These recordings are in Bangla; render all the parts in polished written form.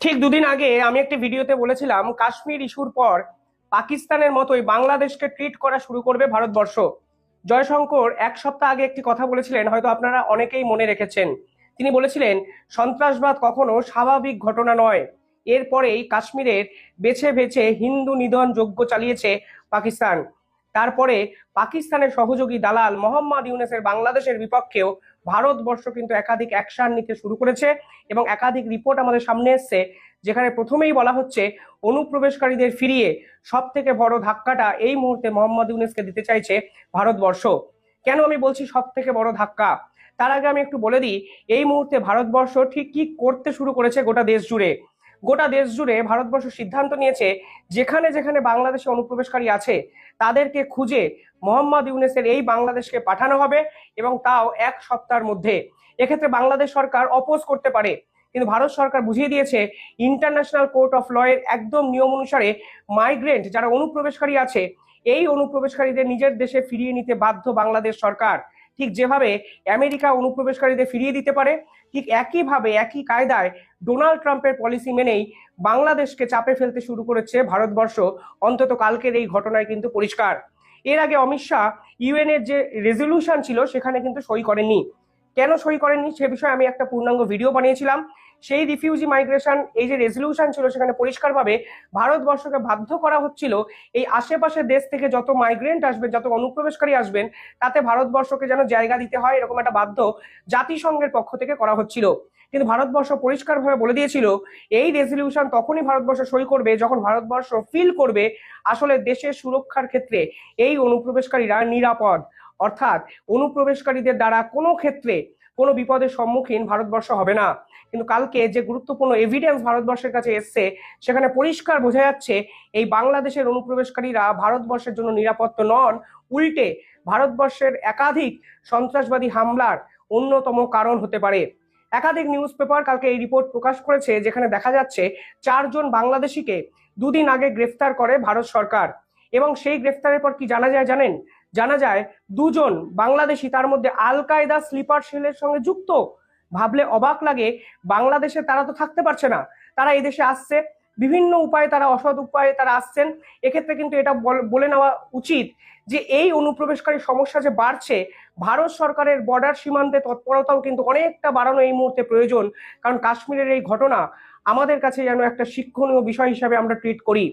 ঠিক দুদিন আগে আমি একটি ভিডিওতে বলেছিলাম কাশ্মীর ইস্যুর পর পাকিস্তানের মতোই বাংলাদেশকে ট্রিট করা শুরু করবে ভারতবর্ষ। জয়শঙ্কর এক সপ্তাহ আগে একটি কথা বলেছিলেন, হয়তো আপনারা অনেকেই মনে রেখেছেন। তিনি বলেছিলেন সন্ত্রাসবাদ কখনো স্বাভাবিক ঘটনা নয়। এরপরেই কাশ্মীরের বেছে বেছে হিন্দু নিধন যজ্ঞ চালিয়েছে পাকিস্তান। তারপরে পাকিস্তানের সহযোগী দালাল মোহাম্মদ ইউনূসের বাংলাদেশের বিপক্ষেও ভারতবর্ষ কিন্তু একাধিক অ্যাকশন নিতে শুরু করেছে এবং একাধিক রিপোর্ট আমাদের সামনে এসছে, যেখানে প্রথমেই বলা হচ্ছে অনুপ্রবেশকারীদের ফিরিয়ে সব থেকে বড় ধাক্কাটা এই মুহূর্তে মোহাম্মদ ইউনূসকে দিতে চাইছে ভারতবর্ষ। কেন আমি বলছি সব থেকে বড় ধাক্কা, তার আগে আমি একটু বলে দিই এই মুহূর্তে ভারতবর্ষ ঠিক কি করতে শুরু করেছে। গোটা দেশ জুড়ে ভারতবর্ষ সিদ্ধান্ত নিয়েছে যেখানে যেখানে বাংলাদেশে অনুপ্রবেশকারী আছে তাদেরকে খুঁজে মোহাম্মদ ইউনূসের এই বাংলাদেশকে পাঠানো হবে, এবং তাও এক সপ্তাহের মধ্যে। এক্ষেত্রে বাংলাদেশ সরকার অপোজ করতে পারে, কিন্তু ভারত সরকার বুঝিয়ে দিয়েছে ইন্টারন্যাশনাল কোর্ট অফ ল এর একদম নিয়ম অনুসারে মাইগ্রেন্ট যারা অনুপ্রবেশকারী আছে এই অনুপ্রবেশকারীদের নিজের দেশে ফিরিয়ে নিতে বাধ্য বাংলাদেশ সরকার। ঠিক যেভাবে আমেরিকা অনুপ্রবেশকারীদের ফিরিয়ে দিতে পারে, ঠিক একইভাবে একই কায়দায় ডোনাল্ড ট্রাম্পের পলিসি মেনেই বাংলাদেশকে চাপে ফেলতে শুরু করেছে ভারতবর্ষ। অন্তত কালকের এই ঘটনায় কিন্তু পরিষ্কার। এর আগে অমিত শাহ ইউএন এর যে রেজলিউশন ছিল সেখানে কিন্তু সই করেননি। কেন সই করেননি সে বিষয়ে আমি একটা পূর্ণাঙ্গ ভিডিও বানিয়েছিলাম। সেই রিফিউজি মাইগ্রেশন এই যে রেজলিউশন ছিল সেখানে পরিষ্কারভাবে ভারতবর্ষকে বাধ্য করা হচ্ছিল এই আশেপাশের দেশ থেকে যত মাইগ্রেন্ট আসবে, যত অনুপ্রবেশকারী আসবেন, তাতে ভারতবর্ষকে যেন জায়গা দিতে হয়, এরকম একটা বাধ্য জাতিসংঘের পক্ষ থেকে করা হচ্ছিল। কিন্তু ভারতবর্ষ পরিষ্কারভাবে বলে দিয়েছিল এই রেজলিউশন তখনই ভারতবর্ষ সই করবে যখন ভারতবর্ষ ফিল করবে আসলে দেশের সুরক্ষার ক্ষেত্রে এই অনুপ্রবেশকারীরা নিরাপদ। অর্থাৎ অনুপ্রবেশকারীদের দ্বারা কোনো ক্ষেত্রে কোনো বিপদের সম্মুখীন ভারতবর্ষ হবে না। কিন্তু কালকে যে গুরুত্বপূর্ণ এভিডেন্স ভারতবর্ষের কাছে এসছে সেখানে পরিষ্কার বোঝা যাচ্ছে এই বাংলাদেশের অনুপ্রবেশকারীরা ভারতবর্ষের জন্য নিরাপদ নন, উল্টে ভারতবর্ষের একাধিক সন্ত্রাসবাদী হামলার অন্যতম কারণ হতে পারে। একাধিক নিউজ পেপার কালকে এই রিপোর্ট প্রকাশ করেছে, যেখানে দেখা যাচ্ছে 4 জন বাংলাদেশিকে দুদিন আগে গ্রেফতার করে ভারত সরকার। এবং সেই গ্রেফতারের পর কি জানা যায় জানেন? জানা যায় 2 জন বাংলাদেশি তার মধ্যে আল কায়দা স্লিপার সেলের সঙ্গে যুক্ত। ভাবলে অবাক লাগে, বাংলাদেশে তারা তো থাকতে পারছে না, তারা এই দেশে আসছে বিভিন্ন উপায়ে, তারা অসৎ উপায়ে তারা আসছেন। এক্ষেত্রে কিন্তু এটা বলে নেওয়া উচিত যে এই অনুপ্রবেশকারী সমস্যা যে বাড়ছে, ভারত সরকারের বর্ডার সীমান্তে তৎপরতাও কিন্তু অনেকটা বাড়ানো এই মুহূর্তে প্রয়োজন। কারণ কাশ্মীরের এই ঘটনা আমাদের কাছে যেন একটা শিক্ষণীয় বিষয় হিসাবে আমরা ট্রিট করি।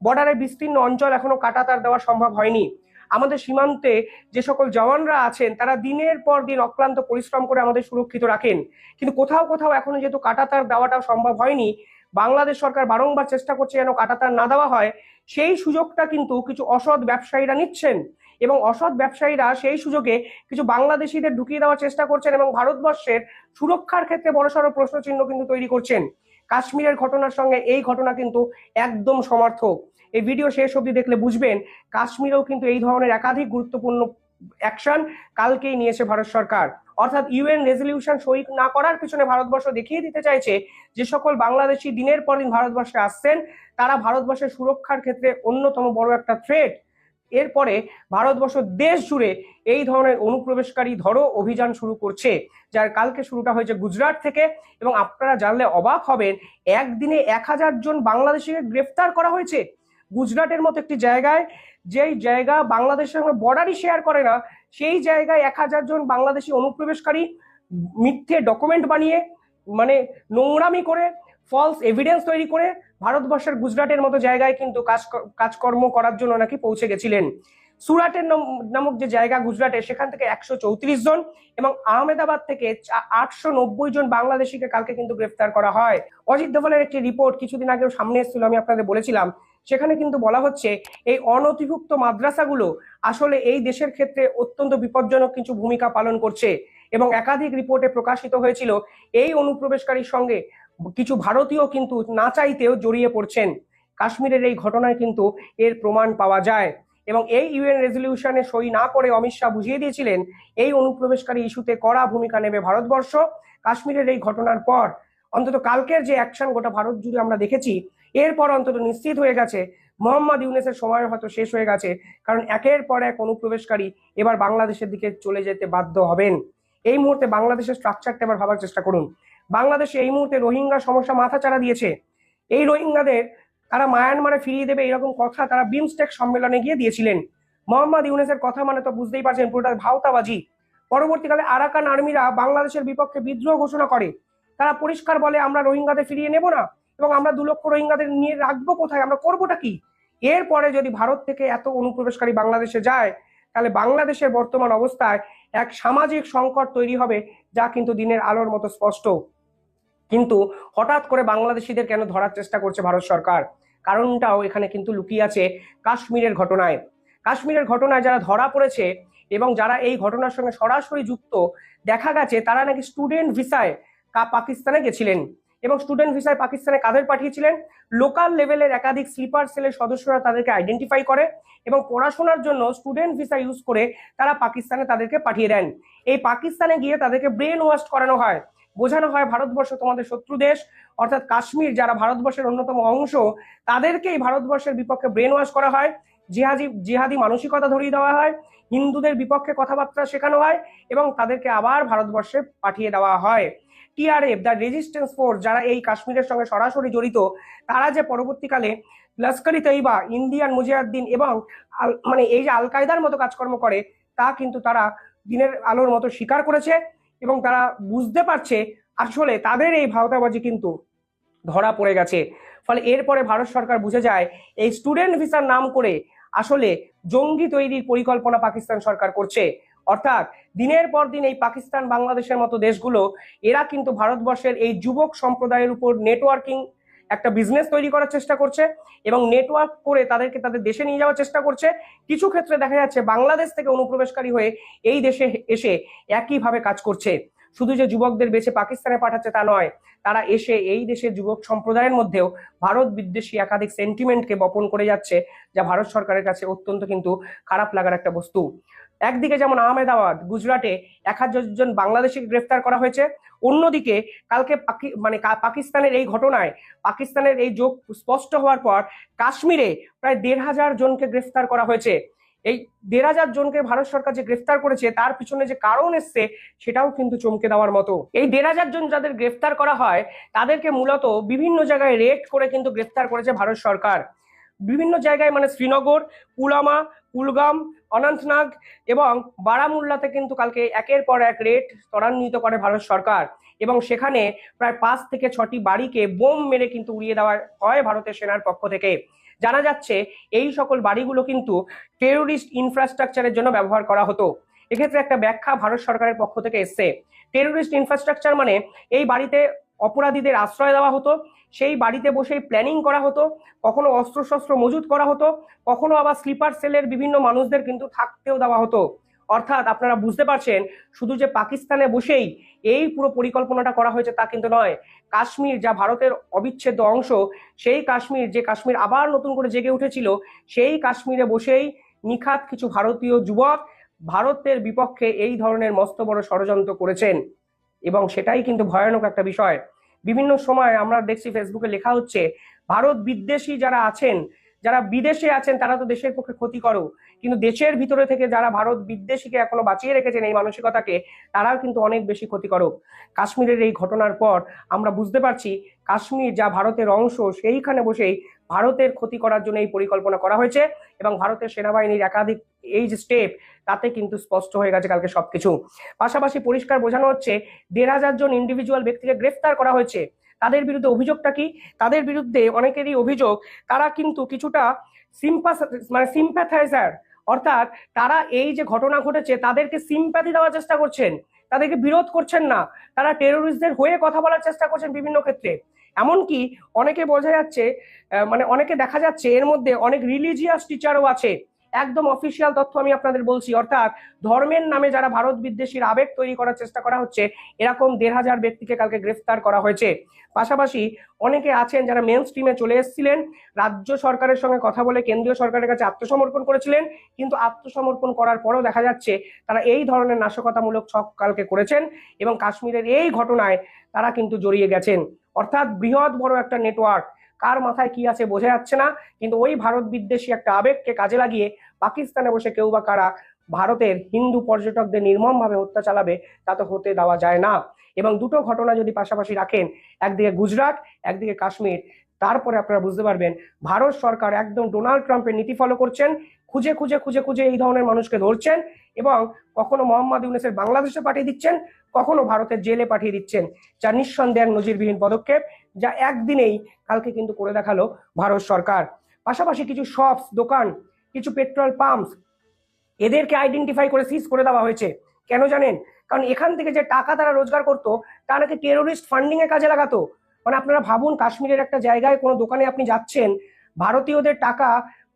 বর্ডারের বিস্তীর্ণ অঞ্চল এখনো কাঁটাতার দেওয়া সম্ভব হয়নি। আমাদের সীমান্তে যে সকল জওয়ানরা আছেন তারা দিনের পর দিন অক্লান্ত পরিশ্রম করে আমাদের সুরক্ষিত রাখেন, কিন্তু কোথাও কোথাও এখনো যেহেতু কাঁটাতার দেওয়াটা সম্ভব হয়নি, বাংলাদেশ সরকার বারংবার চেষ্টা করছে যেন কাঁটাতার না দেওয়া হয়। সেই সুযোগটা কিন্তু কিছু অসৎ ব্যবসায়ীরা নিচ্ছেন, এবং অসৎ ব্যবসায়ীরা সেই সুযোগে কিছু বাংলাদেশিদের ঢুকিয়ে দেওয়ার চেষ্টা করছেন এবং ভারতবর্ষের সুরক্ষার ক্ষেত্রে বড়সড় প্রশ্নচিহ্ন কিন্তু তৈরি করছেন। কাশ্মীরের ঘটনার সঙ্গে এই ঘটনা কিন্তু একদম সমার্থক। এই ভিডিও শেষ অবধি দেখলে বুঝবেন কাশ্মীরেও কিন্তু এই ধরনের একাধিক গুরুত্বপূর্ণ অ্যাকশন কালকেই নিয়েছে ভারত সরকার। অর্থাৎ ইউএন রেজলিউশন সই না করার পিছনে ভারতবর্ষ দেখিয়ে দিতে চাইছে যে সকল বাংলাদেশি দিনের পর দিন ভারতবর্ষে আসছেন তারা ভারতবর্ষের সুরক্ষার ক্ষেত্রে অন্যতম বড় একটা থ্রেট। এরপরে ভারতবর্ষ দেশ জুড়ে এই ধরনের অনুপ্রবেশকারী ধরো অভিযান শুরু করছে, যার কালকে শুরুটা হয়েছে গুজরাট থেকে। এবং আপনারা জানলে অবাক হবেন, একদিনে 1000 জন বাংলাদেশিকে গ্রেফতার করা হয়েছে গুজরাটের মতো একটি জায়গায়, যেই জায়গা বাংলাদেশের সঙ্গে বর্ডারই শেয়ার করে না, সেই জায়গায় 1000 জন বাংলাদেশি অনুপ্রবেশকারী মিথ্যে ডকুমেন্ট বানিয়ে, মানে নোংরামি করে, ফলস এভিডেন্স তৈরি করে ভারতবর্ষের গুজরাটের মতো জায়গায় কিন্তু কাজকর্ম করার জন্য নাকি পৌঁছে গেছিলেন। সুরাটের নামক যে জায়গা গুজরাটে, সেখান থেকে 134 জন এবং আহমেদাবাদ থেকে 890 জন বাংলাদেশিকে কালকে কিন্তু গ্রেফতার করা হয়। অজিত দোভালের একটি রিপোর্ট কিছুদিন আগেও সামনে এসেছিল, আমি আপনাদের বলেছিলাম। সেখানে কিন্তু বলা হচ্ছে এই অনধিভুক্ত মাদ্রাসাগুলো আসলে এই দেশের ক্ষেত্রে অত্যন্ত বিপজ্জনক কিছু ভূমিকা পালন করছে। এবং একাধিক রিপোর্টে প্রকাশিত হয়েছিল এই অনুপ্রবেশকারীর সঙ্গে কিছু ভারতীয় কিন্তু না চাইতেও জড়িয়ে পড়ছেন। কাশ্মীরের এই ঘটনায় কিন্তু এর প্রমাণ পাওয়া যায়। এবং এই ইউএন রেজলিউশনে সই না করে অমিত শাহ বুঝিয়ে দিয়েছিলেন এই অনুপ্রবেশকারী ইস্যুতে কড়া ভূমিকা নেবে ভারতবর্ষ। কাশ্মীরের এই ঘটনার পর অন্তত কালকের যে অ্যাকশন গোটা ভারত জুড়ে আমরা দেখেছি, এরপর অন্তত নিশ্চিত হয়ে গেছে মোহাম্মদ ইউনূসের সময় হয়তো শেষ হয়ে গেছে। কারণ একের পর এক অনুপ্রবেশকারী এবার বাংলাদেশের দিকে চলে যেতে বাধ্য হবেন। এই মুহূর্তে বাংলাদেশের স্ট্রাকচারটা এবার ভাবার চেষ্টা করুন। বাংলাদেশে এই মুহূর্তে রোহিঙ্গা সমস্যা মাথাচাড়া দিয়েছে। এই রোহিঙ্গাদের তারা মায়ানমারে ফিরিয়ে দেবে এরকম কথা তারা বিমস্টেক সম্মেলনে গিয়ে দিয়েছিলেন। মোহাম্মদ ইউনূসের কথা মানে তো বুঝতেই পারছেন পুরোটা ভাওতাবাজি। পরবর্তীকালে আরাকান আর্মিরা বাংলাদেশের বিপক্ষে বিদ্রোহ ঘোষণা করে। তারা পরিষ্কার বলে আমরা রোহিঙ্গাদের ফিরিয়ে নেব না, এবং আমরা 2 লক্ষ রোহিঙ্গাদের নিয়ে রাখবো কোথায়, আমরা করবোটা কি। এরপরে যদি ভারত থেকে এত অনুপ্রবেশকারী বাংলাদেশে যায়, তাহলে বাংলাদেশের বর্তমান অবস্থায় এক সামাজিক সংকট তৈরি হবে, যা কিন্তু দিনের আলোর মতো স্পষ্ট। কিন্তু হঠাৎ করে বাংলাদেশিদের কেন ধরার চেষ্টা করছে ভারত সরকার, কারণটাও এখানে কিন্তু লুকিয়ে আছে কাশ্মীরের ঘটনায়। কাশ্মীরের ঘটনায় যারা ধরা পড়েছে এবং যারা এই ঘটনার সঙ্গে সরাসরি যুক্ত, দেখা গেছে তারা নাকি স্টুডেন্ট ভিসায় পাকিস্তানে গেছিলেন, এবং স্টুডেন্ট ভিসায় পাকিস্তানে কাদের পাঠিয়েছিলেন, লোকাল লেভেলের একাধিক স্লিপার সেলের সদস্যরা তাদেরকে আইডেন্টিফাই করে এবং পড়াশোনার জন্য স্টুডেন্ট ভিসা ইউজ করে তারা পাকিস্তানে তাদেরকে পাঠিয়ে দেন। এই পাকিস্তানে গিয়ে তাদেরকে ব্রেন ওয়াশ করানো হয়, বোঝানো হয় ভারতবর্ষ তোমাদের শত্রু দেশ, অর্থাৎ কাশ্মীর যারা ভারতবর্ষের অন্যতম অংশ, তাদেরকেই ভারতবর্ষের বিপক্ষে ব্রেন ওয়াশ করা হয়, জিহাদি মানসিকতা ধরিয়ে দেওয়া হয়, হিন্দুদের বিপক্ষে কথাবার্তা শেখানো হয় এবং তাদেরকে আবার ভারতবর্ষে পাঠিয়ে দেওয়া হয়। টিআরএফ দ্য রেজিস্ট্যান্স ফোর্স যারা এই কাশ্মীরের সঙ্গে সরাসরি জড়িত, তারা যে পরবর্তীকালে লস্করি তৈবা, ইন্ডিয়ান মুজাহিদ্দিন এবং মানে এই যে আল কায়দার মতো কাজকর্ম করে, তা কিন্তু তারা দিনের আলোর মতো স্বীকার করেছে এবং তারা বুঝতে পারছে আসলে তাদের এই ভাওতাবাজি কিন্তু ধরা পড়ে গেছে। ফলে এরপরে ভারত সরকার বুঝে যায় এই স্টুডেন্ট ভিসার নাম করে আসলে জঙ্গি তৈরির পরিকল্পনা পাকিস্তান সরকার করছে। অর্থাৎ দিনের পর দিন এই পাকিস্তান বাংলাদেশের মতো দেশগুলো এরা কিন্তু ভারতবর্ষের এই যুবক সম্প্রদায়ের উপর নেটওয়ার্কিং একটা বিজনেস তৈরি করার চেষ্টা করছে এবং নেটওয়ার্ক করে তাদেরকে তাদের দেশে নিয়ে যাওয়ার চেষ্টা করছে। কিছু ক্ষেত্রে দেখা যাচ্ছে বাংলাদেশ থেকে অনুপ্রবেশকারী হয়ে এই দেশে এসে একইভাবে কাজ করছে। শুধু যে যুবকদের বেছে পাকিস্তানে পাঠাচ্ছে তা নয়, তারা এসে এই দেশের যুবক সম্প্রদায়ের মধ্যেও ভারত বিদ্বেষী একাধিক সেন্টিমেন্টকে বপন করে যাচ্ছে, যা ভারত সরকারের কাছে অত্যন্ত কিন্তু খারাপ লাগার একটা বস্তু। একদিকে যেমন আহমেদাবাদ গুজরাটে 1000 জন বাংলাদেশিকে গ্রেফতার করা হয়েছে, অন্যদিকে কালকে পাকিস্তানের এই ঘটনায় পাকিস্তানের এই যোগ স্পষ্ট হওয়ার পর কাশ্মীরে প্রায় 1500 জনকে গ্রেফতার করা হয়েছে। এই 1500 জনকে ভারত সরকার যে গ্রেফতার করেছে তার পিছনে যে কারণ এসছে সেটাও কিন্তু চমকে দেওয়ার মতো। এই 1500 জন যাদের গ্রেফতার করা হয় তাদেরকে মূলত বিভিন্ন জায়গায় রেড করে কিন্তু গ্রেফতার করেছে ভারত সরকার। বিভিন্ন জায়গায় মানে শ্রীনগর, পুলওয়ামা, কুলগাম, অনন্তনাগ এবং বারামুল্লাতে কিন্তু কালকে একের পর এক রেড ত্বরান্বিত করে ভারত সরকার, এবং সেখানে প্রায় 5 থেকে 6টি বাড়িকে বোম মেরে কিন্তু উড়িয়ে দেওয়া হয় ভারতের সেনার পক্ষ থেকে। জানা যাচ্ছে এই সকল বাড়িগুলো কিন্তু টেরোরিস্ট ইনফ্রাস্ট্রাকচারের জন্য ব্যবহার করা হতো। এক্ষেত্রে একটা ব্যাখ্যা ভারত সরকারের পক্ষ থেকে এসছে। টেরোরিস্ট ইনফ্রাস্ট্রাকচার মানে এই বাড়িতে অপরাধীদের আশ্রয় দেওয়া হতো, সেই বাড়িতে বসেই প্ল্যানিং করা হতো, কখনো অস্ত্রশস্ত্র মজুত করা হতো, কখনো আবার স্লিপার সেলের বিভিন্ন মানুষদের কিন্তু থাকতেও দেওয়া হতো। অর্থাৎ আপনারা বুঝতে পারছেন শুধু যে পাকিস্তানে বসেই এই পুরো পরিকল্পনাটা করা হয়েছে তা কিন্তু নয়। কাশ্মীর যা ভারতের অবিচ্ছেদ্য অংশ, সেই কাশ্মীর যে কাশ্মীর আবার নতুন করে জেগে উঠেছিল, সেই কাশ্মীরে বসেই নিখাত কিছু ভারতীয় যুবক ভারতের বিপক্ষে এই ধরনের মস্ত বড় ষড়যন্ত্র করেছেন, এবং সেটাই কিন্তু ভয়ানক একটা বিষয়। বিভিন্ন সময় আমরা দেখছি ফেসবুকে লেখা হচ্ছে ভারত বিদ্বেষী যারা আছেন, যারা বিদেশে আছেন তারা তো দেশের পক্ষে ক্ষতি করো, কিন্তু দেশের ভিতরে থেকে যারা ভারত বিদ্বেষীকে এখনো বাঁচিয়ে রেখেছেন এই মানসিকতাকে, তারাও কিন্তু অনেক বেশি ক্ষতিকারক। কাশ্মীরের এই ঘটনার পর আমরা বুঝতে পারছি কাশ্মীর যা ভারতের অংশ, সেইখানে বসেই ভারতের ক্ষতি করার জন্য এই পরিকল্পনা করা হয়েছে, এবং ভারতের সেনাবাহিনীর একাধিক এই যে স্টেপ তাতে কিন্তু স্পষ্ট হয়ে গেছে কালকে সবকিছু। পাশাপাশি পরিষ্কার বোঝানো হচ্ছে 1500 জন ইন্ডিভিজুয়াল ব্যক্তিকে গ্রেফতার করা হয়েছে। তাদের বিরুদ্ধে অভিযোগটা কি? তাদের বিরুদ্ধে অনেকেরই অভিযোগ তারা কিন্তু কিছুটা সিম্প্যাথাইজার, অর্থাৎ তারা এই যে ঘটনা ঘটেছে তাদেরকে সিম্প্যাথি দেওয়ার চেষ্টা করছেন, তাদেরকে বিরোধ করছেন না, তারা টেরোরিস্টদের হয়ে কথা বলার চেষ্টা করছেন বিভিন্ন ক্ষেত্রে। এমনকি অনেকে বোঝা যাচ্ছে, মানে অনেকে দেখা যাচ্ছে এর মধ্যে অনেক রিলিজিয়াস টিচারও আছে। একদম অফিসিয়াল তথ্য আমি আপনাদের বলছি, অর্থাৎ ধর্মের নামে যারা ভারত বিদ্বেষীর আবেগ তৈরি করার চেষ্টা করা হচ্ছে, এরকম 1500 ব্যক্তিকে কালকে গ্রেফতার করা হয়েছে। পাশাপাশি অনেকে আছেন যারা মেন স্ট্রিমে চলে এসেছিলেন, রাজ্য সরকারের সঙ্গে কথা বলে কেন্দ্রীয় সরকারের কাছে আত্মসমর্পণ করেছিলেন, কিন্তু আত্মসমর্পণ করার পরেও দেখা যাচ্ছে তারা এই ধরনের নাশকতামূলক ছক কালকে করেছেন এবং কাশ্মীরের এই ঘটনায় তারা কিন্তু জড়িয়ে গেছেন। অর্থাৎ বৃহৎ বড় একটা নেটওয়ার্ক, কার মাথায় কি আছে বোঝা যাচ্ছে না, কিন্তু ওই ভারত বিদ্বেষী একটা আবেগকে কাজে লাগিয়ে পাকিস্তানে বসে কেউ বা কারা ভারতের হিন্দু পর্যটকদের নির্মমভাবে হত্যা চালাবে তা তো হতে দেওয়া যায় না। এবং দুটো ঘটনা যদি পাশাপাশি রাখেন, একদিকে গুজরাট একদিকে কাশ্মীর, তারপরে আপনারা বুঝতে পারবেন ভারত সরকার একদম ডোনাল্ড ট্রাম্পের নীতি ফলো করছেন, খুঁজে খুঁজে খুঁজে খুঁজে এই ধরনের মানুষকে ধরছেন এবং কখনো মোহাম্মদ ইউনূসের বাংলাদেশে পাঠিয়ে দিচ্ছেন, কখনো ভারতের জেলে পাঠিয়ে দিচ্ছেন, যা নিঃসন্দেহে এক নজিরবিহীন পদক্ষেপ, যা একদিনেই কালকে কিন্তু করে দেখালো ভারত সরকার। পাশাপাশি কিছু শপস, দোকান, কিছু পেট্রোল পাম্পস এদেরকে আইডেন্টিফাই করে সিজ করে দেওয়া হয়েছে। কেন জানেন? কারণ এখান থেকে যে টাকা তারা রোজগার করতো তা নাকি টেরোরিস্ট ফান্ডিং এ কাজে লাগাতো। মানে আপনারা ভাবুন, কাশ্মীরের একটা জায়গায় কোনো দোকানে আপনি যাচ্ছেন, ভারতীয়দের টাকা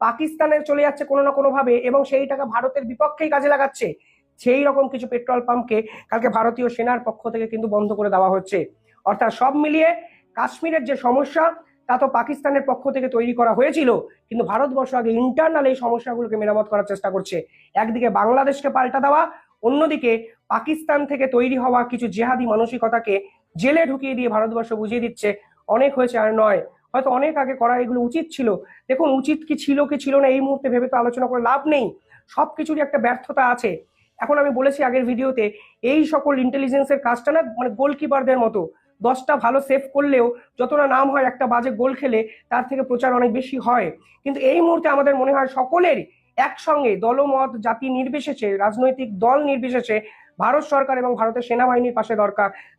পাকিস্তানে চলে যাচ্ছে কোনো না কোনো ভাবে এবং সেই টাকা ভারতের বিপক্ষেই কাজে লাগাচ্ছে। সেই রকম কিছু পেট্রোল পাম্পকে কালকে ভারতীয় সেনার পক্ষ থেকে কিন্তু বন্ধ করে দেওয়া হচ্ছে। অর্থাৎ সব মিলিয়ে কাশ্মীরের যে সমস্যা তা তো পাকিস্তানের পক্ষ থেকে তৈরি করা হয়েছিল, কিন্তু ভারতবর্ষ আগে ইন্টারনাল এই সমস্যাগুলোকে মেরামত করার চেষ্টা করছে। একদিকে বাংলাদেশকে পাল্টা দেওয়া, অন্যদিকে পাকিস্তান থেকে তৈরি হওয়া কিছু জেহাদি মানসিকতাকে জেলে ঢুকিয়ে দিয়ে ভারতবর্ষ বুঝিয়ে দিচ্ছে অনেক হয়েছে আর নয়, হয়তো অনেক আগে করা এগুলো উচিত ছিল। দেখুন, উচিত কি ছিল না এই মুহূর্তে ভেবে তো আলোচনা করে লাভ নেই, সবকিছুরই একটা ব্যর্থতা আছে। এখন আমি বলেছি আগের ভিডিওতে, এই সকল ইন্টেলিজেন্সের কাজটা না মানে গোলকিপারদের মতো, 10টা ভালো সেভ করলেও যতটা নাম হয় একটা বাজে গোল খেলে তার থেকে প্রচার অনেক বেশি হয়। কিন্তু এই মুহূর্তে আমাদের মনে হয় সকলের একসঙ্গে দলমত জাতি নির্বিশেষে, রাজনৈতিক দল নির্বিশেষে ভারত সরকার এবং ভারতের সেনাবাহিনীর পাশে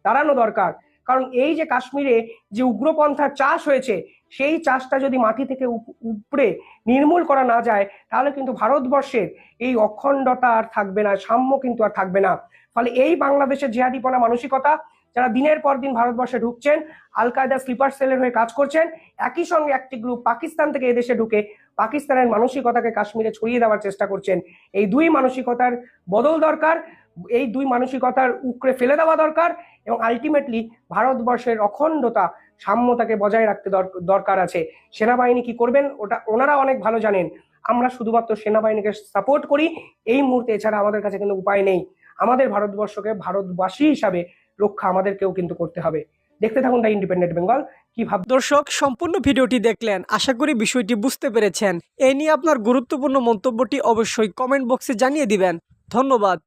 দাঁড়ানো দরকার। কারণ এই যে কাশ্মীরে যে উগ্রপন্থার চাষ হয়েছে, সেই চাষটা যদি মাটি থেকে উপড়ে নির্মূল করা না যায় তাহলে কিন্তু ভারতবর্ষের এই অখণ্ডতা আর থাকবে না, সাম্য কিন্তু আর থাকবে না। ফলে এই বাংলাদেশের জেহাদিপনা মানসিকতা, যারা দিনের পর দিন ভারতবর্ষে ঢুকছেন, আল কায়দা স্লিপার সেলের হয়ে কাজ করছেন, একই সঙ্গে একটি গ্রুপ পাকিস্তান থেকে এদেশে ঢুকে পাকিস্তানের মানসিকতাকে কাশ্মীরে ছড়িয়ে দেওয়ার চেষ্টা করছেন। এই দুই মানসিকতার বদল দরকার, এই দুই মানসিকতার উকড়ে ফেলে দেওয়া দরকার এবং আলটিমেটলি ভারতবর্ষের অখণ্ডতা, সাম্যতাকে বজায় রাখতে দরকার আছে। সেনাবাহিনী কি করবেন ওটা ওনারা অনেক ভালো জানেন। আমরা শুধুমাত্র সেনাবাহিনীকে সাপোর্ট করি এই মুহূর্তে, এছাড়া আমাদের কাছে কিন্তু উপায় নেই। আমাদের ভারতবর্ষকে ভারতবাসী হিসাবে রক্ষা আমাদেরকেও কিন্তু করতে হবে। দেখতে থাকুন দ্য ইন্ডিপেন্ডেন্ট বেঙ্গল। কি ভাব দর্শক, সম্পূর্ণ ভিডিওটি দেখলেন, আশা করি বিষয়টি বুঝতে পেরেছেন। এই নিয়ে আপনার গুরুত্বপূর্ণ মন্তব্যটি অবশ্যই কমেন্ট বক্সে জানিয়ে দিবেন। ধন্যবাদ।